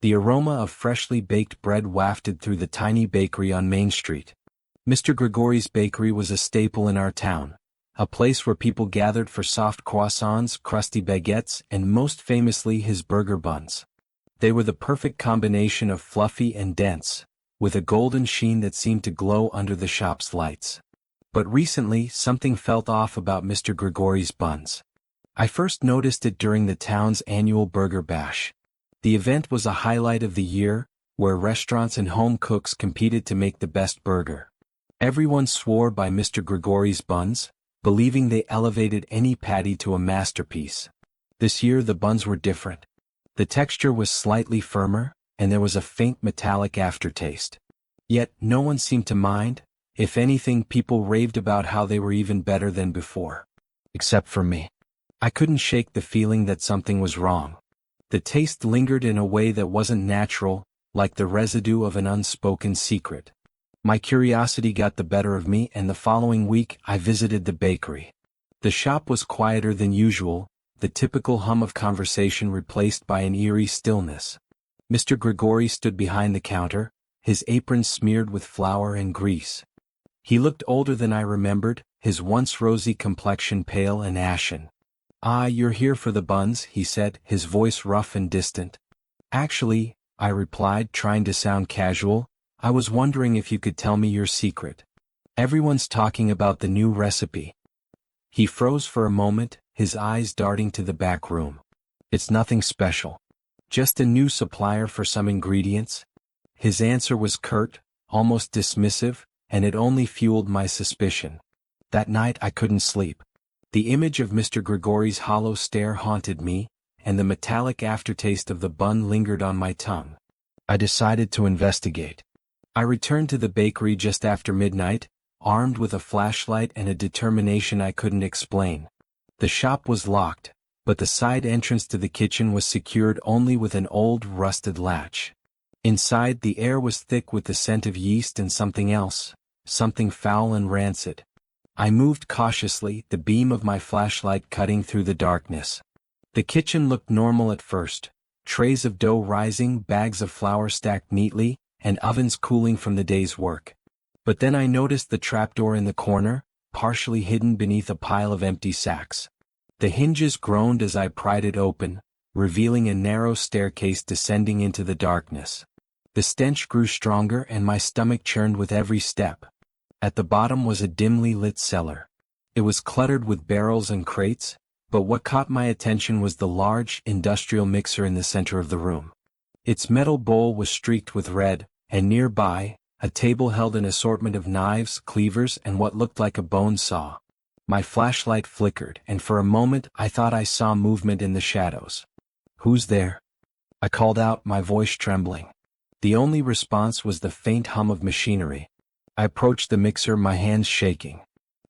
The aroma of freshly baked bread wafted through the tiny bakery on Main Street. Mr. Grigori's bakery was a staple in our town, a place where people gathered for soft croissants, crusty baguettes, and most famously his burger buns. They were the perfect combination of fluffy and dense, with a golden sheen that seemed to glow under the shop's lights. But recently, something felt off about Mr. Grigori's buns. I first noticed it during the town's annual Burger Bash. The event was a highlight of the year, where restaurants and home cooks competed to make the best burger. Everyone swore by Mr. Grigori's buns, believing they elevated any patty to a masterpiece. This year the buns were different. The texture was slightly firmer, and there was a faint metallic aftertaste. Yet no one seemed to mind. If anything, people raved about how they were even better than before. Except for me. I couldn't shake the feeling that something was wrong. The taste lingered in a way that wasn't natural, like the residue of an unspoken secret. My curiosity got the better of me, and the following week I visited the bakery. The shop was quieter than usual, the typical hum of conversation replaced by an eerie stillness. Mr. Grigori stood behind the counter, his apron smeared with flour and grease. He looked older than I remembered, his once rosy complexion pale and ashen. "Ah, you're here for the buns," he said, his voice rough and distant. "Actually," I replied, trying to sound casual, "I was wondering if you could tell me your secret. Everyone's talking about the new recipe." He froze for a moment, his eyes darting to the back room. "It's nothing special. Just a new supplier for some ingredients." His answer was curt, almost dismissive, and it only fueled my suspicion. That night I couldn't sleep. The image of Mr. Grigori's hollow stare haunted me, and the metallic aftertaste of the bun lingered on my tongue. I decided to investigate. I returned to the bakery just after midnight, armed with a flashlight and a determination I couldn't explain. The shop was locked, but the side entrance to the kitchen was secured only with an old, rusted latch. Inside, the air was thick with the scent of yeast and something else, something foul and rancid. I moved cautiously, the beam of my flashlight cutting through the darkness. The kitchen looked normal at first, trays of dough rising, bags of flour stacked neatly, and ovens cooling from the day's work. But then I noticed the trapdoor in the corner, partially hidden beneath a pile of empty sacks. The hinges groaned as I pried it open, revealing a narrow staircase descending into the darkness. The stench grew stronger and my stomach churned with every step. At the bottom was a dimly lit cellar. It was cluttered with barrels and crates, but what caught my attention was the large, industrial mixer in the center of the room. Its metal bowl was streaked with red, and nearby, a table held an assortment of knives, cleavers, and what looked like a bone saw. My flashlight flickered, and for a moment I thought I saw movement in the shadows. "Who's there?" I called out, my voice trembling. The only response was the faint hum of machinery. I approached the mixer, my hands shaking.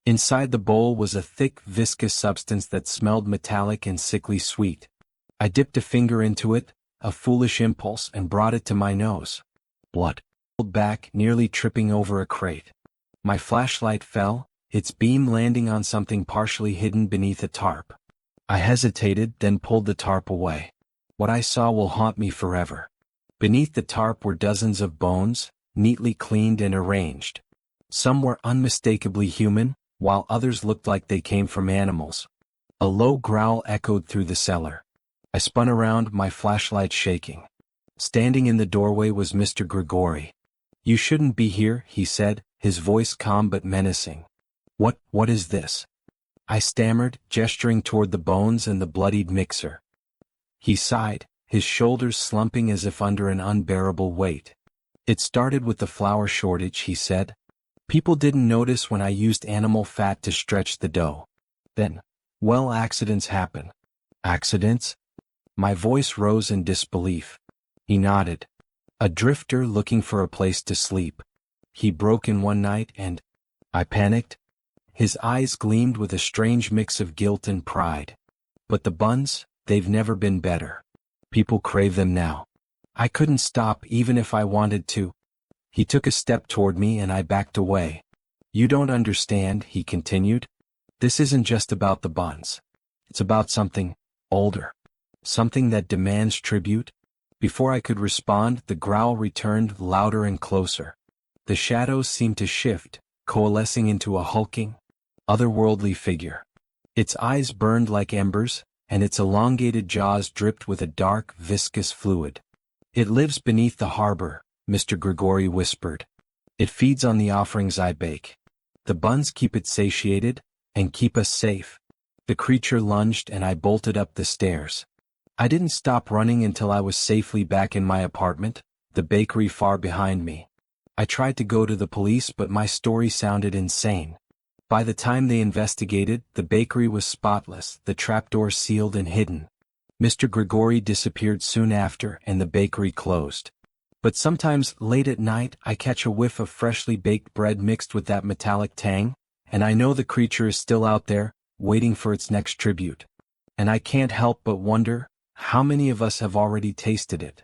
Inside the bowl was a thick, viscous substance that smelled metallic and sickly sweet. I dipped a finger into it, a foolish impulse, and brought it to my nose. Blood. I pulled back, nearly tripping over a crate. My flashlight fell, its beam landing on something partially hidden beneath a tarp. I hesitated, then pulled the tarp away. What I saw will haunt me forever. Beneath the tarp were dozens of bones, neatly cleaned and arranged. Some were unmistakably human, while others looked like they came from animals. A low growl echoed through the cellar. I spun around, my flashlight shaking. Standing in the doorway was Mr. Grigori. "You shouldn't be here," he said, his voice calm but menacing. What is this?" I stammered, gesturing toward the bones and the bloodied mixer. He sighed, his shoulders slumping as if under an unbearable weight. "It started with the flour shortage," he said. "People didn't notice when I used animal fat to stretch the dough. Then, well, accidents happen." "Accidents?" My voice rose in disbelief. He nodded. "A drifter looking for a place to sleep. He broke in one night and—" I panicked. His eyes gleamed with a strange mix of guilt and pride. "But the buns, they've never been better. People crave them now. I couldn't stop even if I wanted to." He took a step toward me and I backed away. "You don't understand," he continued. "This isn't just about the buns. It's about something older. Something that demands tribute. Before I could respond, the growl returned louder and closer. The shadows seemed to shift, coalescing into a hulking, otherworldly figure. Its eyes burned like embers, and its elongated jaws dripped with a dark, viscous fluid. "It lives beneath the harbor," Mr. Grigori whispered. "It feeds on the offerings I bake. The buns keep it satiated, and keep us safe." The creature lunged and I bolted up the stairs. I didn't stop running until I was safely back in my apartment, the bakery far behind me. I tried to go to the police, but my story sounded insane. By the time they investigated, the bakery was spotless, the trapdoor sealed and hidden. Mr. Grigori disappeared soon after, and the bakery closed. But sometimes, late at night, I catch a whiff of freshly baked bread mixed with that metallic tang, and I know the creature is still out there, waiting for its next tribute. And I can't help but wonder, how many of us have already tasted it?